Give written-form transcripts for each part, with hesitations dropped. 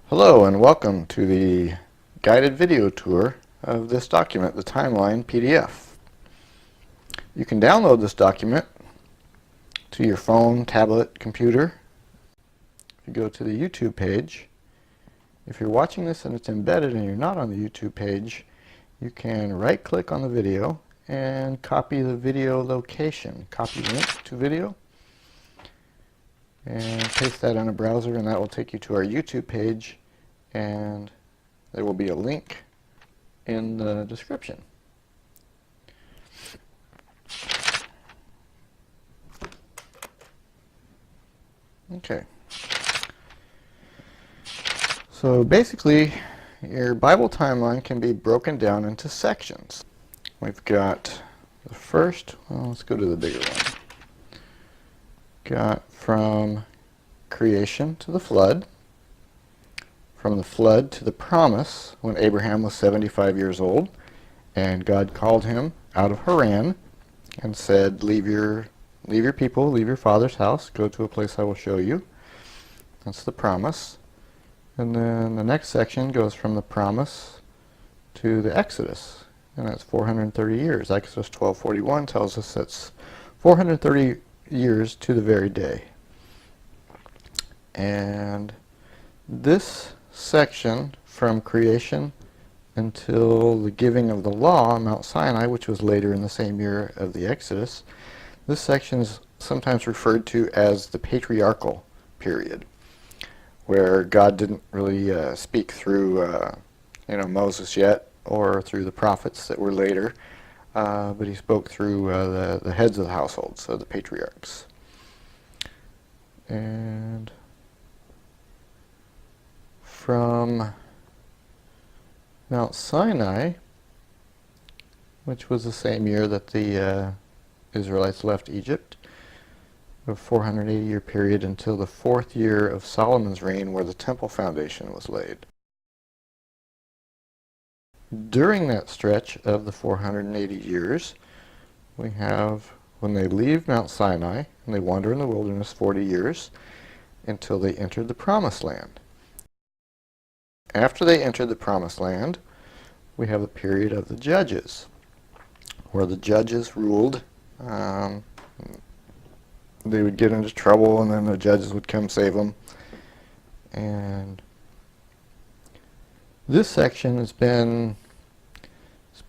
Hello and welcome to the guided video tour of this document, the Timeline.pdf. You can download this document to your phone, tablet, computer. If you go to the YouTube page, if you're watching this and it's embedded and you're not on the YouTube page, you can right-click on the video and copy the video location. Copy link to video and paste that in a browser, and that will take you to our YouTube page, and there will be a link in the description. Okay. So basically, your Bible timeline can be broken down into sections. We've got the first, well, let's go to the bigger one. Got from creation to the flood, from the flood to the promise when Abraham was 75 years old, and God called him out of Haran and said, leave your people, leave your father's house, go to a place I will show you. That's the promise. And then the next section goes from the promise to the Exodus, and that's 430 years. Exodus 12:41 tells us that's 430 years to the very day. And this section from creation until the giving of the law on Mount Sinai, which was later in the same year of the Exodus, this section is sometimes referred to as the patriarchal period, where God didn't really speak through Moses yet, or through the prophets that were later, but he spoke through the heads of the household, so the patriarchs. And from Mount Sinai, which was the same year that the Israelites left Egypt, a 480-year period until the 4th year of Solomon's reign, where the temple foundation was laid. During that stretch of the 480 years, we have when they leave Mount Sinai and they wander in the wilderness 40 years until they entered the Promised Land. After they entered the Promised Land, we have the period of the Judges, where the judges ruled. They would get into trouble, and then the judges would come save them. And this section has been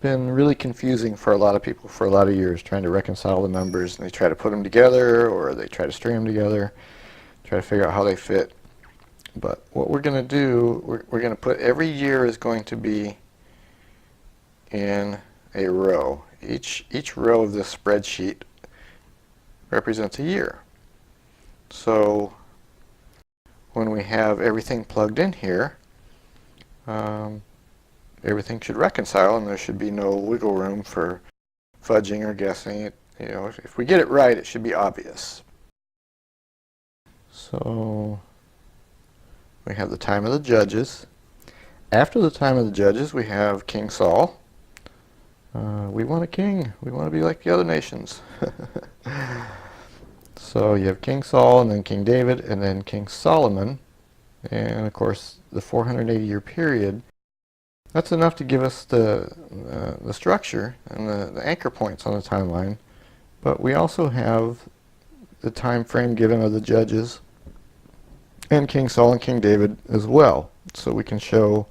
really confusing for a lot of people for a lot of years, trying to reconcile the numbers, and they try to put them together, or they try to string them together, try to figure out how they fit. But what we're going to do, we're going to put every year is going to be in a row. Each row of this spreadsheet represents a year. So when we have everything plugged in here, everything should reconcile, and there should be no wiggle room for fudging or guessing. If we get it right, it should be obvious. So we have the time of the judges. After the time of the judges, we have King Saul. We want a king. We want to be like the other nations. So you have King Saul, and then King David, and then King Solomon. And of course, the 480-year period. That's enough to give us the structure and the anchor points on the timeline. But we also have the time frame given of the judges and King Saul and King David as well. So we can show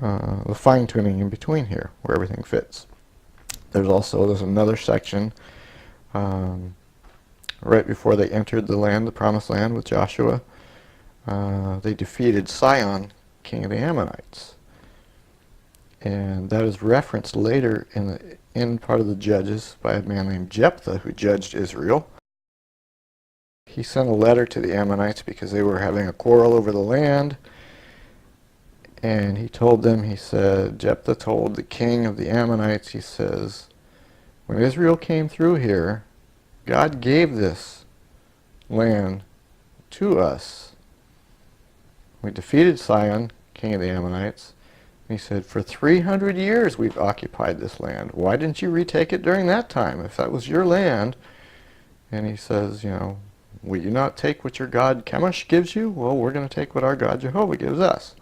the fine-tuning in between here, where everything fits. There's another section right before they entered the land, the Promised Land, with Joshua. They defeated Sihon, king of the Ammonites. And that is referenced later in the end part of the Judges by a man named Jephthah, who judged Israel. He sent a letter to the Ammonites because they were having a quarrel over the land. And he told them, he said, Jephthah told the king of the Ammonites, he says, when Israel came through here, God gave this land to us. We defeated Sihon, king of the Ammonites. And he said, for 300 years we've occupied this land. Why didn't you retake it during that time, if that was your land? And he says, will you not take what your God Chemosh gives you? Well, we're going to take what our God Jehovah gives us.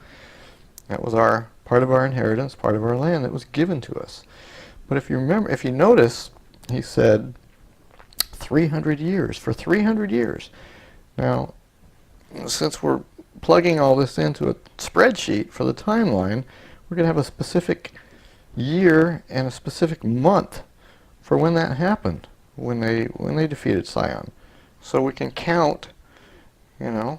That was our part of our inheritance, part of our land that was given to us. But if you remember, if you notice, he said 300 years, for 300 years. Now, since we're plugging all this into a spreadsheet for the timeline, we're going to have a specific year and a specific month for when that happened, when they defeated Sion. So we can count, 1,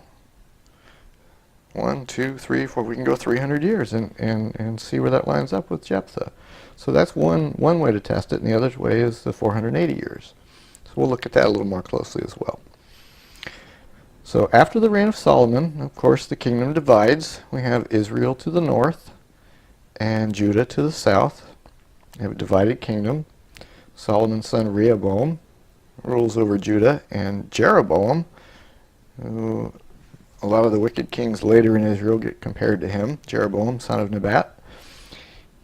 2, 3, 4, we can go 300 years and see where that lines up with Jephthah. So that's one way to test it, and the other way is the 480 years. So we'll look at that a little more closely as well. So after the reign of Solomon, of course, the kingdom divides. We have Israel to the north and Judah to the south. We have a divided kingdom. Solomon's son Rehoboam rules over Judah, and Jeroboam, who a lot of the wicked kings later in Israel get compared to him, Jeroboam, son of Nebat,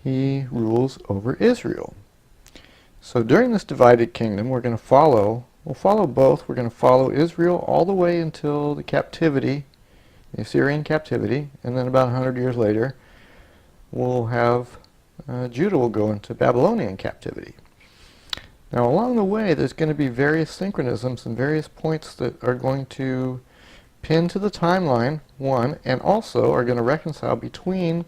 he rules over Israel. So during this divided kingdom, we'll follow both. We're going to follow Israel all the way until the captivity, the Assyrian captivity, and then about 100 years later, we'll have Judah will go into Babylonian captivity. Now along the way, there's going to be various synchronisms and various points that are going to pin to the timeline, one, and also are going to reconcile between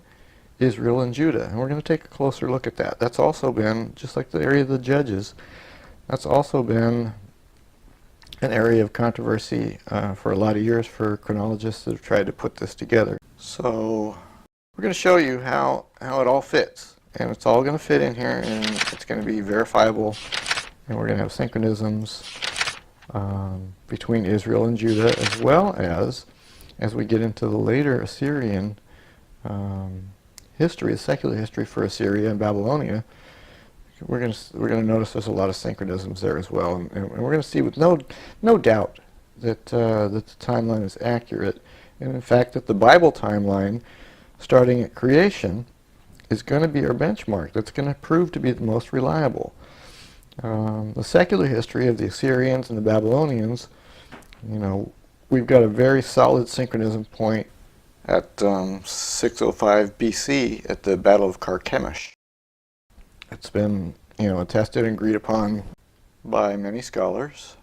Israel and Judah. And we're going to take a closer look at that. That's also been, just like the area of the judges, that's also been an area of controversy for a lot of years for chronologists that have tried to put this together. So we're going to show you how it all fits. And it's all going to fit in here, and it's going to be verifiable. And we're going to have synchronisms between Israel and Judah, as well as we get into the later Assyrian history, the secular history for Assyria and Babylonia. We're going to notice there's a lot of synchronisms there as well, and we're going to see with no doubt that the timeline is accurate, and in fact that the Bible timeline, starting at creation, is going to be our benchmark. That's going to prove to be the most reliable. The secular history of the Assyrians and the Babylonians, we've got a very solid synchronism point at 605 BC at the Battle of Carchemish. It's been, attested and agreed upon by many scholars.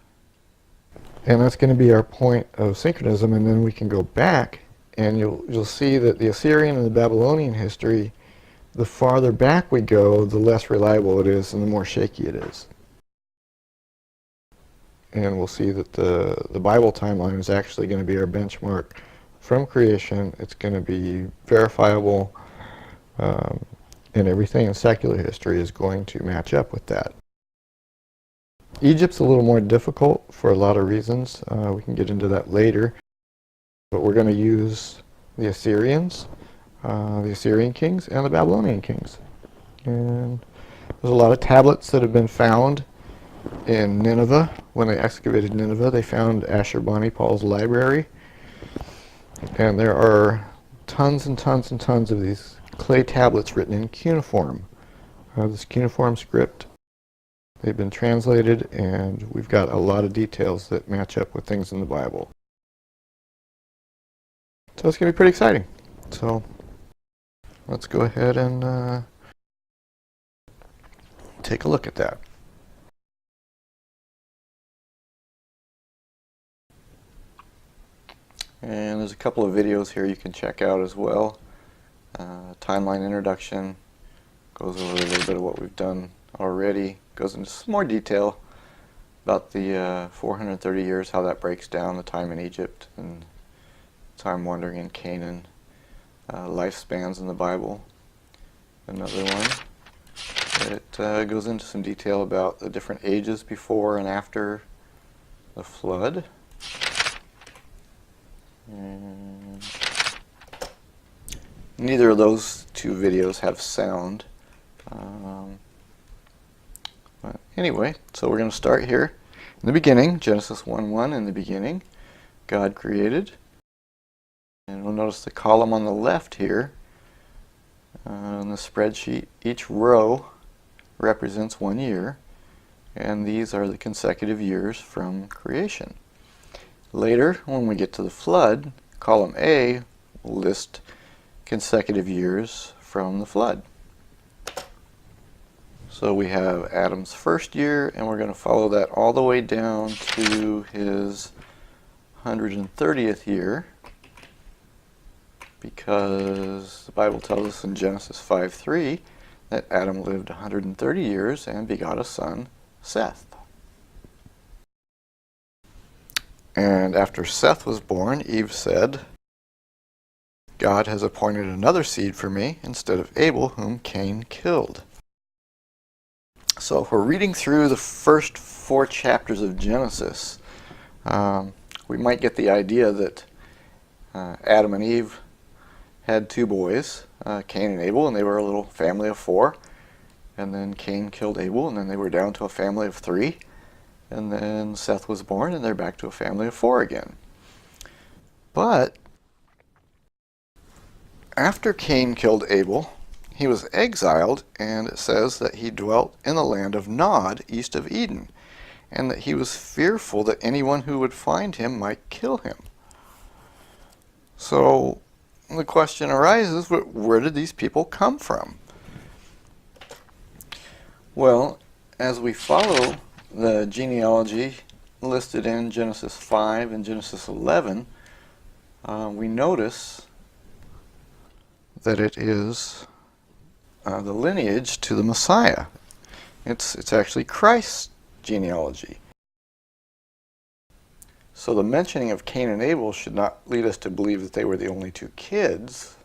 And that's going to be our point of synchronism, and then we can go back and you'll see that the Assyrian and the Babylonian history, the farther back we go, the less reliable it is and the more shaky it is. And we'll see that the Bible timeline is actually going to be our benchmark from creation. It's going to be verifiable, and everything in secular history is going to match up with that. Egypt's a little more difficult for a lot of reasons. We can get into that later. But we're going to use the Assyrians, the Assyrian kings, and the Babylonian kings. And there's a lot of tablets that have been found in Nineveh. When they excavated Nineveh, they found Ashurbanipal's library. And there are tons and tons and tons of these clay tablets written in cuneiform. This cuneiform script, they've been translated, and we've got a lot of details that match up with things in the Bible. So it's going to be pretty exciting. So let's go ahead and take a look at that. And there's a couple of videos here you can check out as well. Timeline introduction goes over a little bit of what we've done already, goes into some more detail about the 430 years, how that breaks down, the time in Egypt and time wandering in Canaan, lifespans in the Bible. Another one, it goes into some detail about the different ages before and after the flood. And neither of those two videos have sound. But anyway, so we're going to start here in the beginning, Genesis 1:1. In the beginning, God created. And we'll notice the column on the left here on the spreadsheet. Each row represents 1 year, and these are the consecutive years from creation. Later, when we get to the flood, column A will list consecutive years from the flood. So we have Adam's first year, and we're going to follow that all the way down to his 130th year, because the Bible tells us in Genesis 5:3 that Adam lived 130 years and begot a son, Seth. And after Seth was born, Eve said, God has appointed another seed for me instead of Abel, whom Cain killed. So if we're reading through the first 4 chapters of Genesis, we might get the idea that Adam and Eve had 2 boys, Cain and Abel, and they were a little family of 4. And then Cain killed Abel, and then they were down to a family of 3. And then Seth was born, and they're back to a family of 4 again. But after Cain killed Abel, he was exiled, and it says that he dwelt in the land of Nod, east of Eden, and that he was fearful that anyone who would find him might kill him. So the question arises, where did these people come from? Well, as we follow the genealogy listed in Genesis 5 and Genesis 11, we notice that it is the lineage to the Messiah. It's actually Christ's genealogy. So the mentioning of Cain and Abel should not lead us to believe that they were the only 2 kids.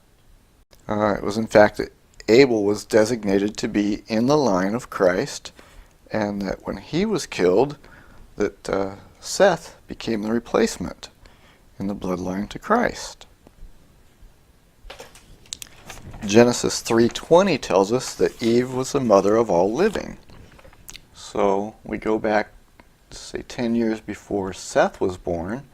It was in fact that Abel was designated to be in the line of Christ, and that when he was killed, that Seth became the replacement in the bloodline to Christ. Genesis 3:20 tells us that Eve was the mother of all living. So we go back, say, 10 years before Seth was born,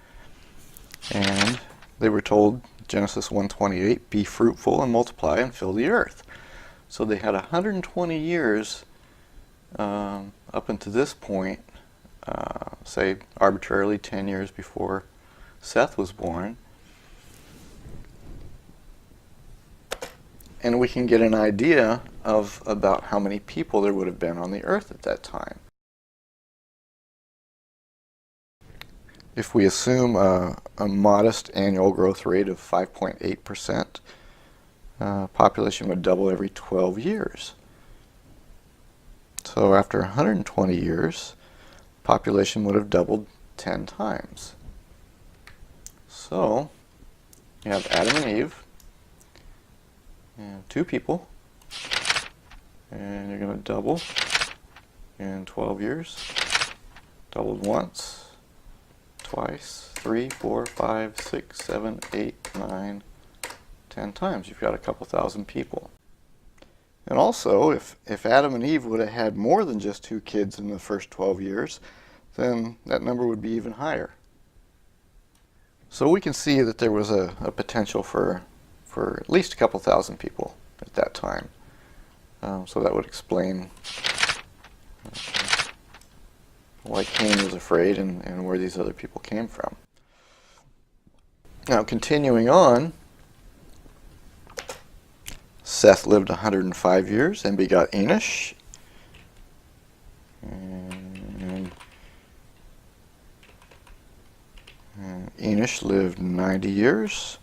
and they were told, Genesis 1:28, be fruitful and multiply and fill the earth. So they had 120 years up until this point, say arbitrarily 10 years before Seth was born. And we can get an idea of about how many people there would have been on the earth at that time. If we assume a modest annual growth rate of 5.8%, population would double every 12 years. So after 120 years, population would have doubled 10 times. So you have Adam and Eve, and 2 people, and you're going to double in 12 years. Doubled once, twice, 3, 4, 5, 6, 7, 8, 9, 10 times. You've got a couple thousand people. And also, if Adam and Eve would have had more than just 2 kids in the first 12 years, then that number would be even higher. So we can see that there was a potential for at least a couple thousand people at that time. So that would explain why Cain was afraid and where these other people came from. Now, continuing on, Seth lived 105 years and begot Enosh. And Enosh lived 90 years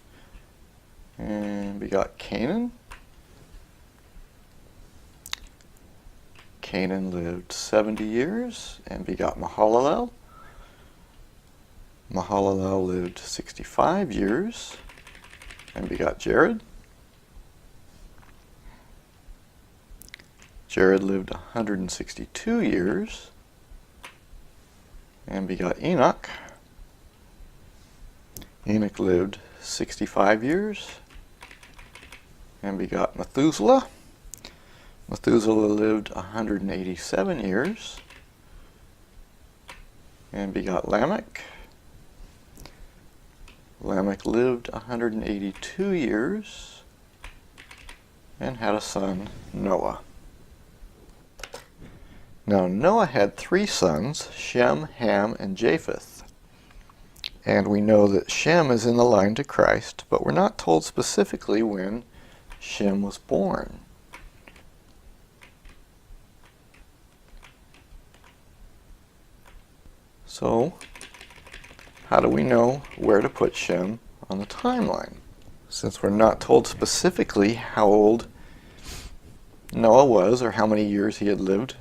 and begot Canaan. Canaan lived 70 years and begot Mahalalel. Mahalalel lived 65 years and begot Jared. Jared lived 162 years and begot Enoch. Enoch lived 65 years and begot Methuselah. Methuselah lived 187 years and begot Lamech. Lamech lived 182 years and had a son, Noah. Now Noah had 3 sons, Shem, Ham, and Japheth. And we know that Shem is in the line to Christ, but we're not told specifically when Shem was born. So, how do we know where to put Shem on the timeline? Since we're not told specifically how old Noah was or how many years he had lived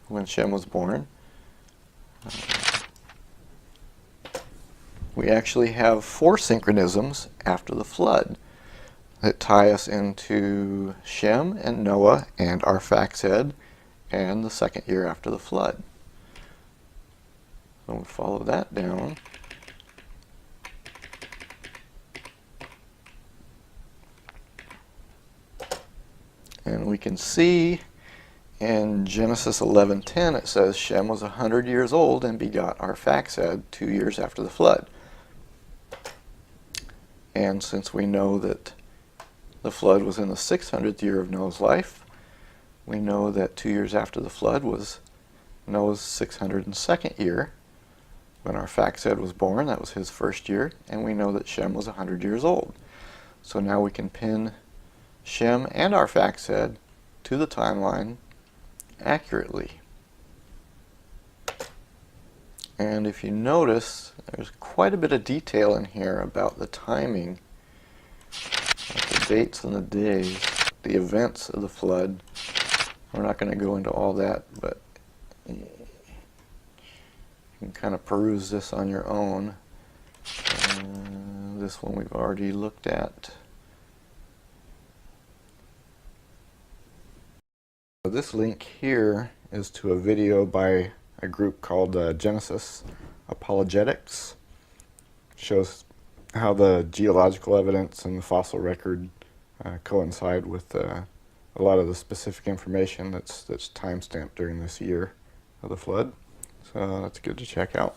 when Shem was born, we actually have 4 synchronisms after the flood that tie us into Shem and Noah and Arphaxad and the 2nd year after the flood. So we follow that down. And we can see in Genesis 11:10 it says Shem was 100 years old and begot Arphaxad 2 years after the flood. And since we know that the flood was in the 600th year of Noah's life, we know that 2 years after the flood was Noah's 602nd year. When Arphaxad was born, that was his 1st year, and we know that Shem was 100 years old. So now we can pin Shem and Arphaxad to the timeline accurately. And if you notice, there's quite a bit of detail in here about the timing, like the dates and the days, the events of the flood. We're not going to go into all that, but you can kind of peruse this on your own. This one we've already looked at. This link here is to a video by a group called Genesis Apologetics. Shows how the geological evidence and the fossil record coincide with a lot of the specific information that's time-stamped during this year of the flood. So that's good to check out.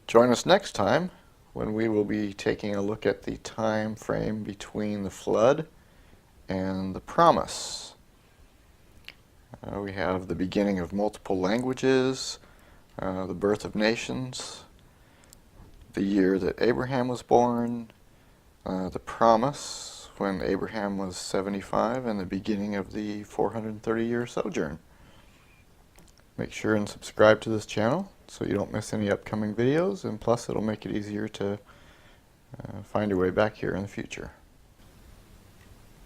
Join us next time when we will be taking a look at the time frame between the flood and the promise. We have the beginning of multiple languages, the birth of nations, the year that Abraham was born, the promise when Abraham was 75, and the beginning of the 430-year sojourn. Make sure and subscribe to this channel so you don't miss any upcoming videos, and plus it'll make it easier to find your way back here in the future.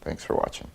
Thanks for watching.